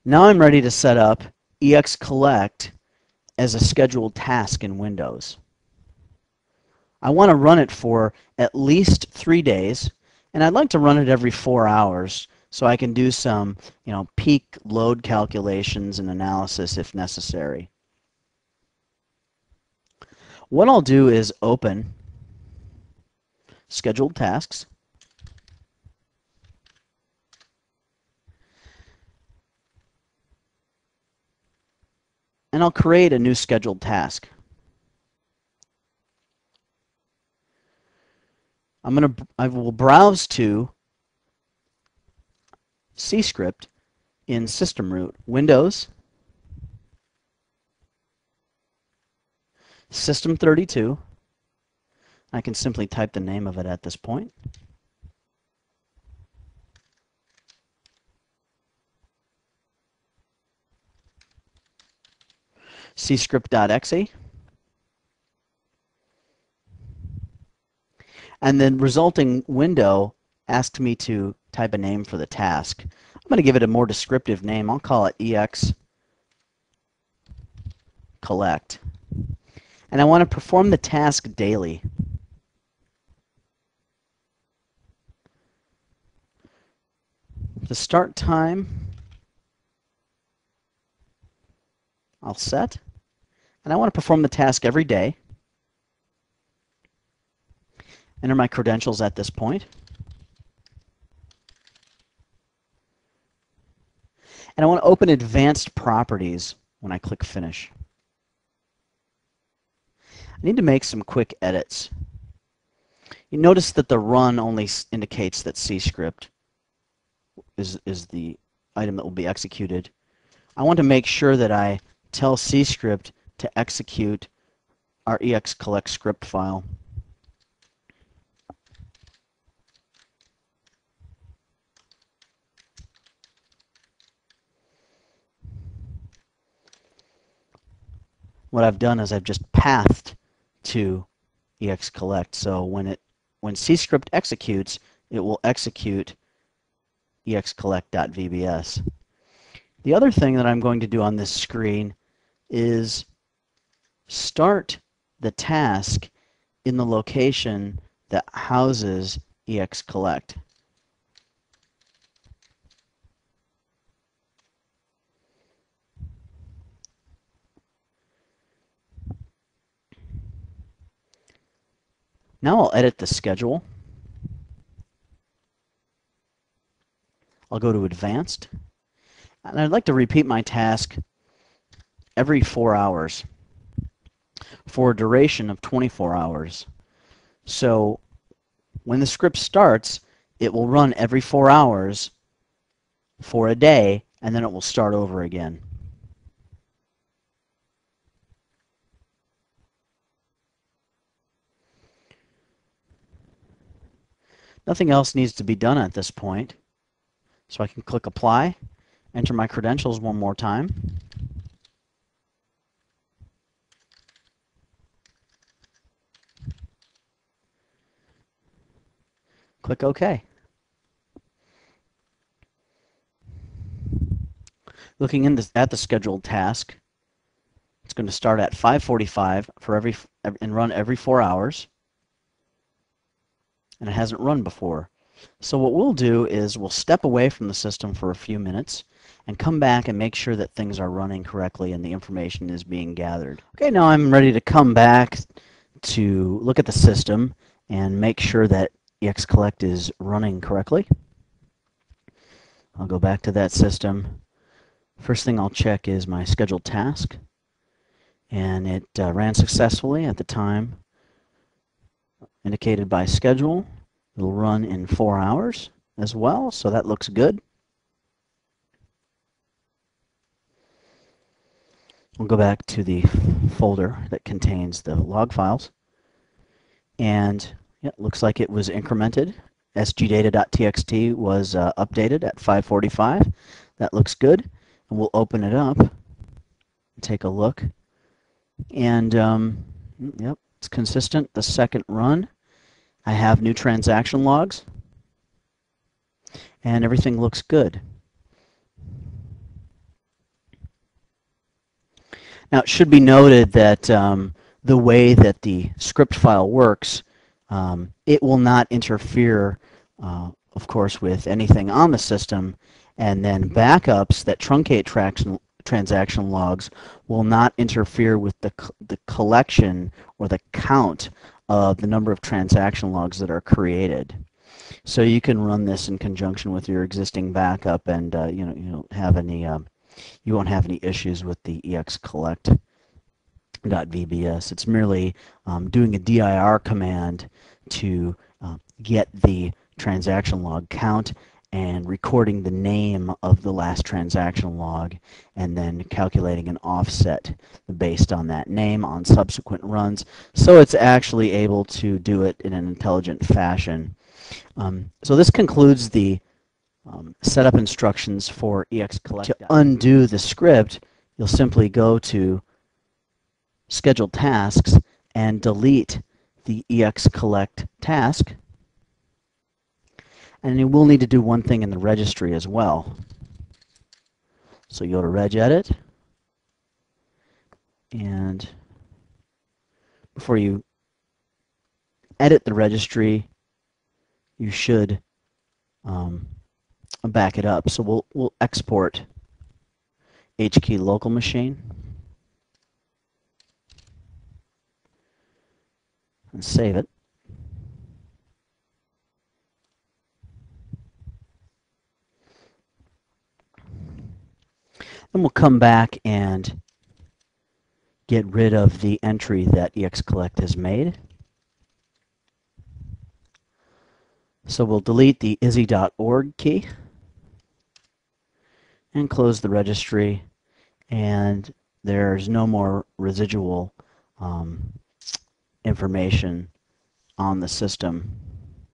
Now I'm ready to set up EXCollect as a scheduled task in Windows. I want to run it for at least 3 days, and I'd like to run it every 4 hours so I can do some, peak load calculations and analysis if necessary. What I'll do is open Scheduled Tasks. And I'll create a new scheduled task. I will browse to EXCscript in System Root, Windows, System 32. I can simply type the name of it at this point. EXCscript.exe. And the resulting window asks me to type a name for the task. I'm going to give it a more descriptive name. I'll call it EXCollect. And I want to perform the task daily. The start time I'll set. And I want to perform the task every day. Enter my credentials at this point. And I want to open advanced properties when I click Finish. I need to make some quick edits. You notice that the run only indicates that EXCscript is the item that will be executed. I want to make sure that I tell EXCscript to execute our EXCollect script file. What I've done is I've just pathed to EXCollect, so when EXCscript executes, it will execute EXCollect.vbs. The other thing that I'm going to do on this screen is start the task in the location that houses EXCollect. Now I'll edit the schedule. I'll go to Advanced, and I'd like to repeat my task every 4 hours for a duration of 24 hours. So when the script starts, it will run every 4 hours for a day, and then it will start over again. Nothing else needs to be done at this point. So I can click Apply, enter my credentials one more time. Click OK. Looking at the scheduled task, it's going to start at 5:45 and run every 4 hours. And it hasn't run before. So what we'll do is we'll step away from the system for a few minutes and come back and make sure that things are running correctly and the information is being gathered. Okay, now I'm ready to come back to look at the system and make sure that EXCollect is running correctly. I'll go back to that system. First thing I'll check is my scheduled task, and it ran successfully at the time indicated by schedule. It'll run in 4 hours as well, so that looks good. We'll go back to the folder that contains the log files, and it looks like it was incremented. sgdata.txt was updated at 5:45. That looks good, and we'll open it up and take a look. And yep, it's consistent. The second run, I have new transaction logs, and everything looks good. Now, it should be noted that the way that the script file works, it will not interfere, of course, with anything on the system, and then backups that truncate transaction logs will not interfere with the collection or the count of the number of transaction logs that are created. So you can run this in conjunction with your existing backup, and you don't have any you won't have any issues with the EXCollect.vbs. It's merely doing a dir command to get the transaction log count and recording the name of the last transaction log, and then calculating an offset based on that name on subsequent runs, so it's actually able to do it in an intelligent fashion. So this concludes the setup instructions for EXCollect. To undo the script, you'll simply go to Scheduled Tasks and delete the EXCollect task. And you will need to do one thing in the registry as well. So you go to regedit, and before you edit the registry, you should back it up. So we'll export HKey local machine and save it. Then we'll come back and get rid of the entry that EXCollect has made. So we'll delete the izzy.org key and close the registry, and there's no more residual information on the system.